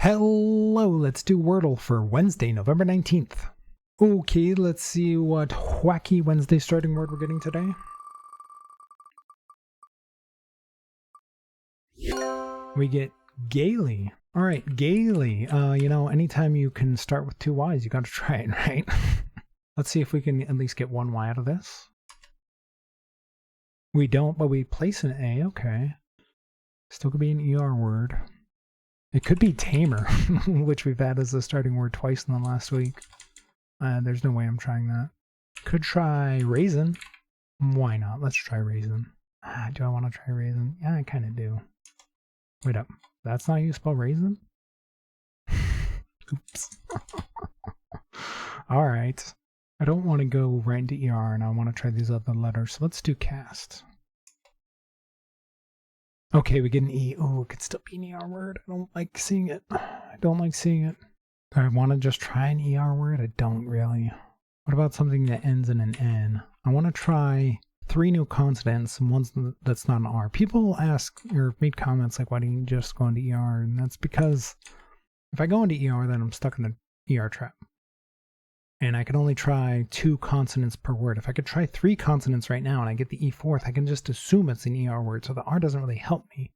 Hello, let's do Wordle for Wednesday, November 19th. Okay, let's see what wacky Wednesday starting word we're getting today. We get gaily. All right, gaily. Anytime you can start with two Y's, you got to try it, right? Let's see if we can at least get one Y out of this. We don't, but we place an A. Okay. Still could be an ER word. It could be tamer, which we've had as a starting word twice in the last week. There's no way I'm trying that. Could try raisin. Why not? Let's try raisin. Do I want to try raisin? Yeah, I kind of do. Wait up. That's not how you spell raisin? Oops. All right. I don't want to go right into ER, and I want to try these other letters. So let's do cast. Okay, we get an E. Oh, it could still be an ER word. I don't like seeing it. I don't like seeing it. Do I want to just try an ER word? I don't really. What about something that ends in an N? I want to try 3 new consonants and one that's not an R. People ask or make comments like, why don't you just go into ER? And that's because if I go into ER, then I'm stuck in an ER trap. And I can only try 2 consonants per word. If I could try 3 consonants right now and I get the E4th, I can just assume it's an ER word, so the R doesn't really help me.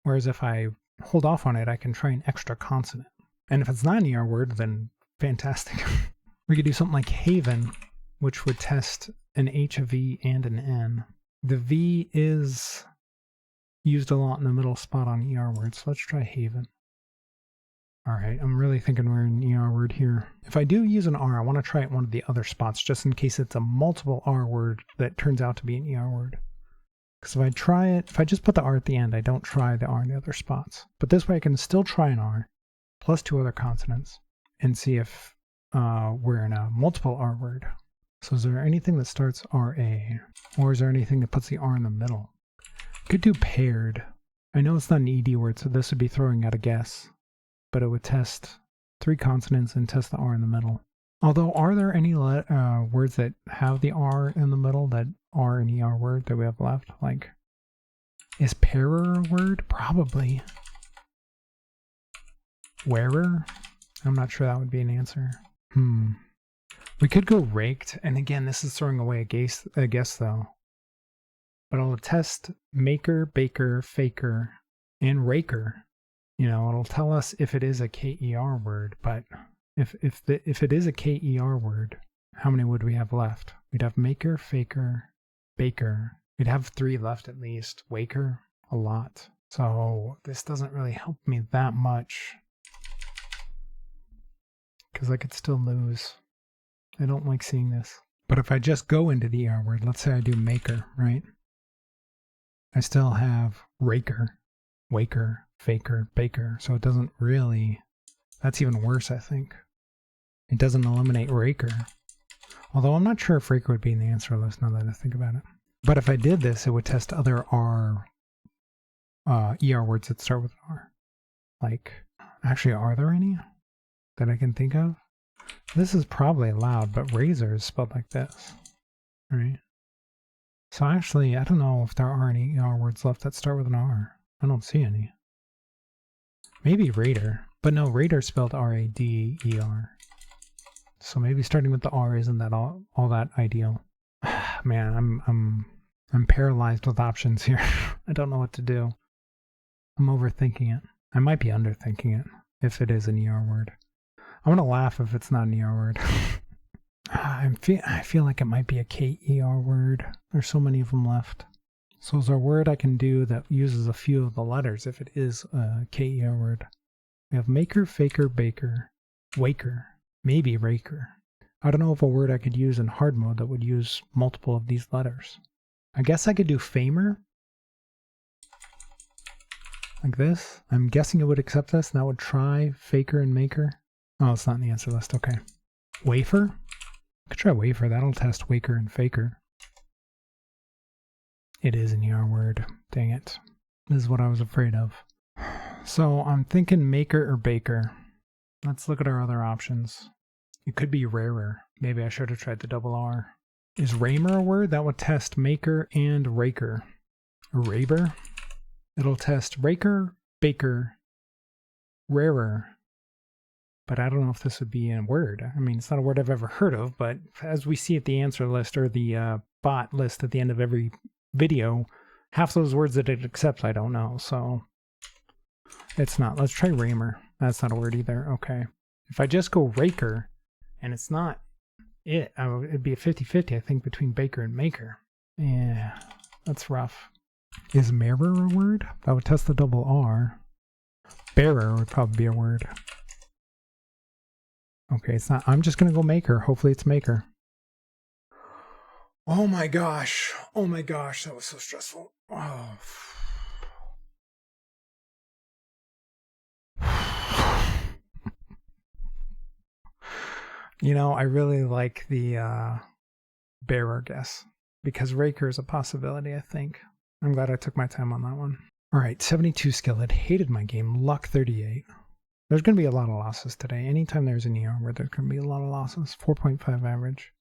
Whereas if I hold off on it, I can try an extra consonant. And if it's not an ER word, then fantastic. We could do something like haven, which would test an H, a V, and an N. The V is used a lot in the middle spot on ER words, so let's try haven. All right, I'm really thinking we're an ER word here. If I do use an R, I want to try it one of the other spots, just in case it's a multiple R word that turns out to be an ER word. Because if I try it, if I just put the R at the end, I don't try the R in the other spots. But this way I can still try an R, plus 2 other consonants, and see if we're in a multiple R word. So is there anything that starts RA? Or is there anything that puts the R in the middle? Could do paired. I know it's not an ED word, so this would be throwing out a guess. But it would test 3 consonants and test the R in the middle. Although, are there any words that have the R in the middle that are an ER word that we have left? Like, is pairer a word? Probably. Wearer? I'm not sure that would be an answer. We could go raked, and again, this is throwing away a guess though. But I'll test maker, baker, faker, and raker. You know, it'll tell us if it is a KER word, but if it is a KER word, how many would we have left? We'd have maker, faker, baker. We'd have 3 left at least. Waker, a lot. So this doesn't really help me that much, because I could still lose. I don't like seeing this. But if I just go into the ER word, let's say I do maker, right? I still have raker, waker, faker, baker. So it doesn't really, that's even worse, I think. It doesn't eliminate raker. Although I'm not sure if raker would be in the answer list now that I think about it. But if I did this, it would test other ER words that start with R. Like, actually, are there any that I can think of? This is probably loud, but razor is spelled like this, right? So actually, I don't know if there are any ER words left that start with an R. I don't see any. Maybe radar, but no, radar spelled R-A-D-E-R. So maybe starting with the R isn't that all that ideal. Man, I'm paralyzed with options here. I don't know what to do. I'm overthinking it. I might be underthinking it if it is an ER word. I'm gonna laugh if it's not an ER word. I feel like it might be a KER word. There's so many of them left. So is there a word I can do that uses a few of the letters if it is a KER word? We have maker, faker, baker, waker, maybe raker. I don't know of a word I could use in hard mode that would use multiple of these letters. I guess I could do famer. Like this. I'm guessing it would accept this, and that would try faker and maker. Oh, it's not in the answer list. Okay. Wafer? I could try wafer. That'll test waker and faker. It is an ER word. Dang it. This is what I was afraid of. So I'm thinking maker or baker. Let's look at our other options. It could be rarer. Maybe I should have tried the double R. Is ramer a word? That would test maker and raker. Raber? It'll test raker, baker, Rarer. But I don't know if this would be a word. I mean, it's not a word I've ever heard of, but as we see at the answer list or the bot list at the end of every video, half those words that it accepts I don't know, so it's not. Let's try ramer. That's not a word either. Okay. If I just go raker, and it's not it, it'd be a 50-50, I think, between baker and maker. Yeah, that's rough. Is mirror a word? That would test the double R. Bearer would probably be a word. Okay, it's not. I'm just going to go maker. Hopefully it's maker. Oh my gosh. Oh my gosh. That was so stressful. Oh. You know, I really like the bearer guess because raker is a possibility, I think. I'm glad I took my time on that one. All right, 72 skill. It hated my game. Luck 38. There's going to be a lot of losses today. Anytime there's an ER where there's going to be a lot of losses. 4.5 average.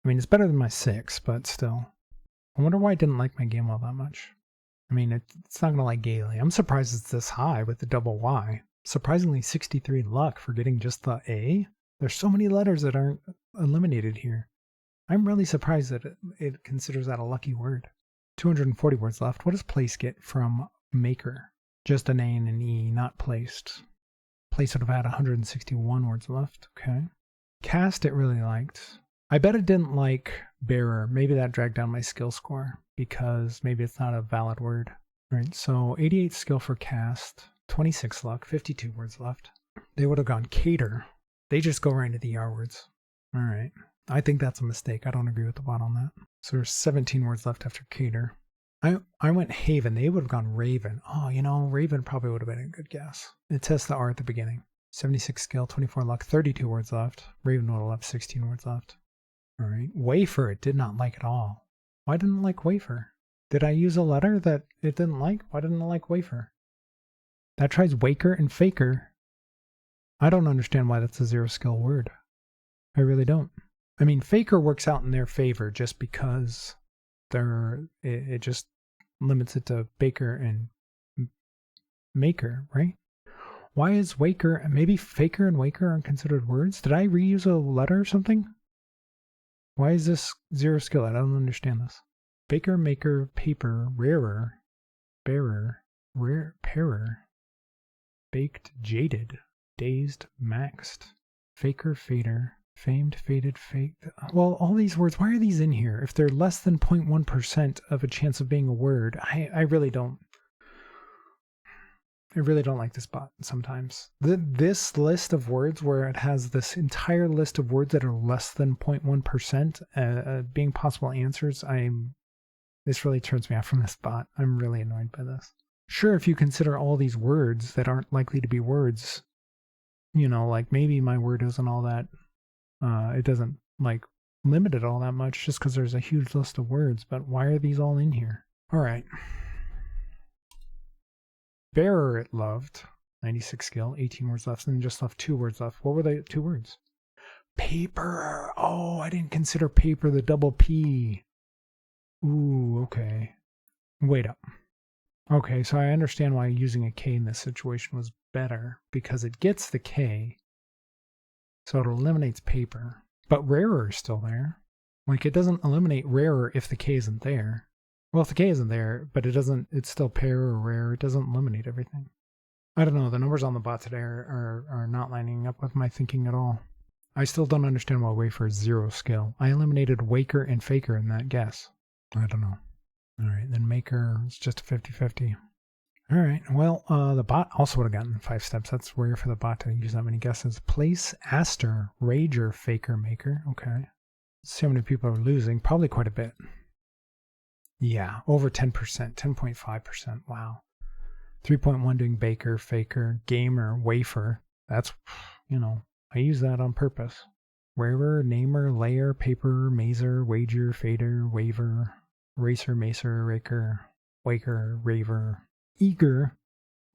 I mean, it's better than my 6, but still. I wonder why I didn't like my game all that much. I mean, it's not going to like Gaily. I'm surprised it's this high with the double Y. Surprisingly, 63 luck for getting just the A. There's so many letters that aren't eliminated here. I'm really surprised that it considers that a lucky word. 240 words left. What does place get from maker? Just an A and an E, not placed. Place would have had 161 words left. Okay. Cast it really liked. I bet it didn't like bearer. Maybe that dragged down my skill score because maybe it's not a valid word. All right, so 88 skill for cast, 26 luck, 52 words left. They would have gone cater. They just go right into the ER words. All right. I think that's a mistake. I don't agree with the bot on that. So there's 17 words left after cater. I went Haven. They would have gone Raven. Oh, you know, Raven probably would have been a good guess. It tests the R at the beginning. 76 skill, 24 luck, 32 words left. Raven would have left 16 words left. All right. Wafer, it did not like at all. Why didn't it like wafer? Did I use a letter that it didn't like? Why didn't it like wafer? That tries waker and faker. I don't understand why that's a 0 skill word. I really don't. I mean, faker works out in their favor just because it just limits it to baker and maker, right? Why is waker, maybe faker and waker aren't considered words? Did I reuse a letter or something? Why is this 0 skill? I don't understand this. Baker, maker, paper, rarer, bearer, rare, pairer, baked, jaded, dazed, maxed, faker, fader, famed, faded, faked. Well, all these words, why are these in here? If they're less than 0.1% of a chance of being a word, I really don't. I really don't like this bot sometimes. This list of words where it has this entire list of words that are less than 0.1% being possible answers, this really turns me off from this bot. I'm really annoyed by this. Sure, if you consider all these words that aren't likely to be words, you know, like maybe my word isn't all that, it doesn't like limit it all that much just because there's a huge list of words, but why are these all in here? All right. Bearer it loved, 96 skill, 18 words left, and just left 2 words left. What were the 2 words? Paper. Oh, I didn't consider paper the double P. Ooh, okay. Wait up. Okay, so I understand why using a K in this situation was better, because it gets the K, so it eliminates paper. But rarer is still there. Like, it doesn't eliminate rarer if the K isn't there. Well, if the K isn't there, but it's still pair or rare, it doesn't eliminate everything. I don't know, the numbers on the bot today are not lining up with my thinking at all. I still don't understand why wafer is 0 skill. I eliminated waker and faker in that guess. I don't know. All right, then maker is just a 50-50. All right, well, the bot also would have gotten 5 steps. That's rare for the bot to use that many guesses. Place, aster, rager, faker, maker. Okay. Let's see how many people are losing. Probably quite a bit. Yeah, over 10%, 10.5%. Wow. 3.1 doing baker, faker, gamer, wafer. That's, you know, I use that on purpose. Rarer, namer, layer, paper, mazer, wager, fader, waver, racer, macer, raker, waker, raver, eager.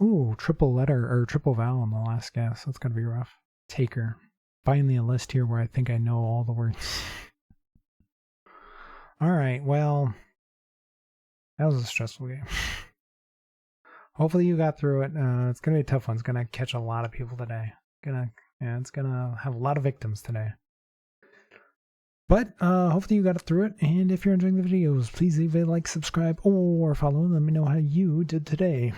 Ooh, triple letter or triple vowel in the last guess. That's gonna be rough. Taker. Finally a list here where I think I know all the words. All right, well, that was a stressful game. Hopefully you got through it. It's gonna be a tough one. It's gonna catch a lot of people today. It's gonna have a lot of victims today. But hopefully you got through it. And if you're enjoying the videos, please leave a like, subscribe, or follow. Let me know how you did today.